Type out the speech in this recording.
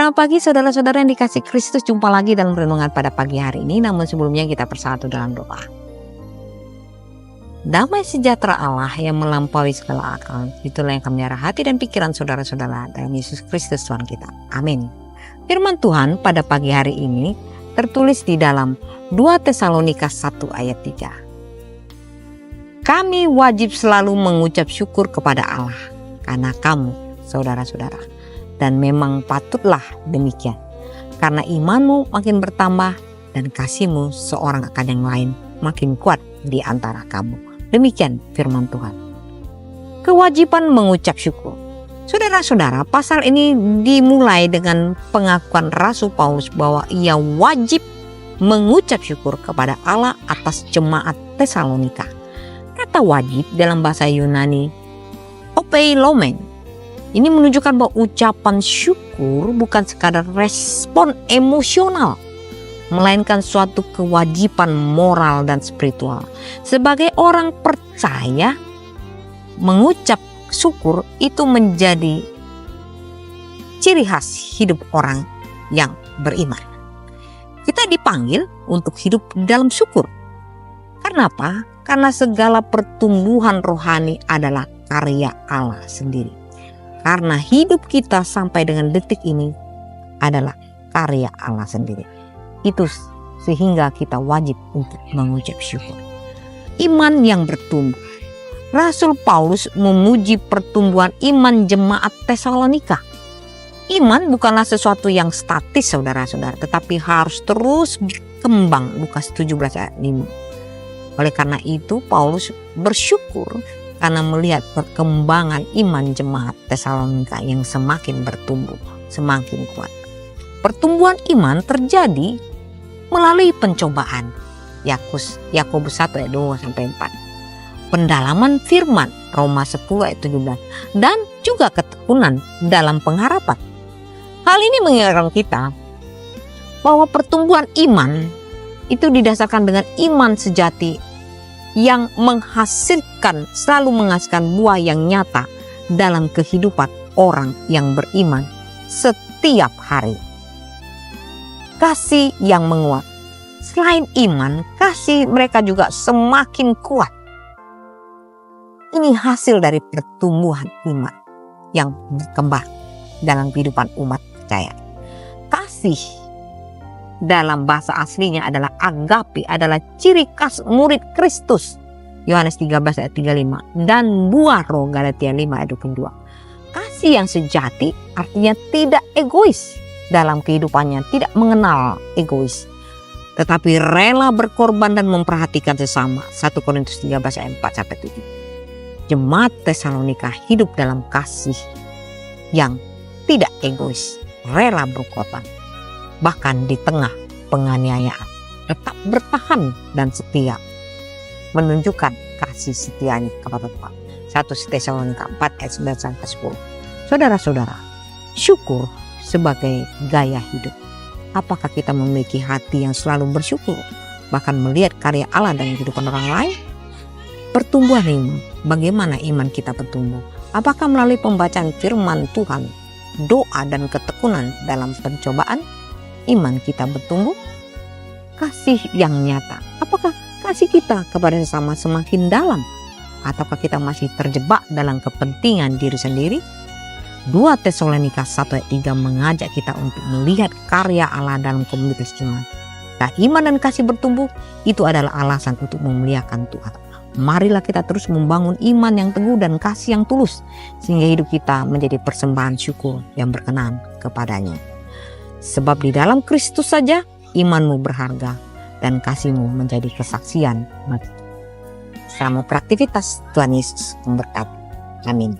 Selamat pagi saudara-saudara yang dikasih Kristus, jumpa lagi dalam renungan pada pagi hari ini. Namun sebelumnya kita bersatu dalam doa. Damai sejahtera Allah yang melampaui segala akal, itulah yang akan melihara hati dan pikiran saudara-saudara dalam Yesus Kristus Tuhan kita. Amin. Firman Tuhan pada pagi hari ini tertulis di dalam 2 Tesalonika 1 ayat 3. Kami wajib selalu mengucap syukur kepada Allah karena kamu, saudara-saudara. Dan memang patutlah demikian, karena imanmu makin bertambah dan kasihmu seorang akan yang lain makin kuat di antara kamu. Demikian firman Tuhan. Kewajiban mengucap syukur. Saudara-saudara, pasal ini dimulai dengan pengakuan Rasul Paulus bahwa ia wajib mengucap syukur kepada Allah atas jemaat Tesalonika. Kata wajib dalam bahasa Yunani opeilomen. Ini menunjukkan bahwa ucapan syukur bukan sekadar respon emosional, melainkan suatu kewajiban moral dan spiritual. Sebagai orang percaya, mengucap syukur itu menjadi ciri khas hidup orang yang beriman. Kita dipanggil untuk hidup dalam syukur. Karena apa? Karena segala pertumbuhan rohani adalah karya Allah sendiri. Karena hidup kita sampai dengan detik ini adalah karya Allah sendiri. Itu sehingga kita wajib untuk mengucap syukur. Iman yang bertumbuh. Rasul Paulus memuji pertumbuhan iman jemaat Tesalonika. Iman bukanlah sesuatu yang statis saudara-saudara, tetapi harus terus berkembang. Lukas 17 ayat 5. Oleh karena itu Paulus bersyukur karena melihat perkembangan iman jemaat Tesalonika yang semakin bertumbuh, semakin kuat. Pertumbuhan iman terjadi melalui pencobaan. Yakobus 1 ayat 2-4. Pendalaman firman Roma 10 ayat 17. Dan juga ketekunan dalam pengharapan. Hal ini mengingatkan kita bahwa pertumbuhan iman itu didasarkan dengan iman sejati yang selalu menghasilkan buah yang nyata dalam kehidupan orang yang beriman setiap hari. Kasih yang menguat. Selain iman, kasih mereka juga semakin kuat. Ini hasil dari pertumbuhan iman yang berkembang dalam kehidupan umat percaya. Kasih dalam bahasa aslinya adalah agape, adalah ciri khas murid Kristus. Yohanes 13 ayat 35. Dan buah roh Galatia 5 ayat 22. Kasih yang sejati artinya tidak egois dalam kehidupannya, tidak mengenal egois, tetapi rela berkorban dan memperhatikan sesama. 1 Korintus 13 ayat 4-7. Jemaat Tesalonika hidup dalam kasih yang tidak egois, rela berkorban. Bahkan di tengah penganiayaan tetap bertahan dan setia, menunjukkan kasih setianya kepada Tuhan. 1 Tesalonika 4 ayat 9-10. Saudara-saudara, syukur sebagai gaya hidup. Apakah kita memiliki hati yang selalu bersyukur, bahkan melihat karya Allah dalam kehidupan orang lain? Pertumbuhan iman. Bagaimana iman kita bertumbuh? Apakah melalui pembacaan firman Tuhan, doa dan ketekunan dalam pencobaan? Iman kita bertumbuh. Kasih yang nyata. Apakah kasih kita kepada sesama semakin dalam? Ataukah kita masih terjebak dalam kepentingan diri sendiri? 2 Tesalonika 1 ayat 3 mengajak kita untuk melihat karya Allah dalam komunitas jemaat. Nah, iman dan kasih bertumbuh itu adalah alasan untuk memuliakan Tuhan. Marilah kita terus membangun iman yang teguh dan kasih yang tulus, sehingga hidup kita menjadi persembahan syukur yang berkenan kepadanya. Sebab di dalam Kristus saja imanmu berharga dan kasihmu menjadi kesaksian. Selamat beraktivitas. Tuhan Yesus memberkati. Amin.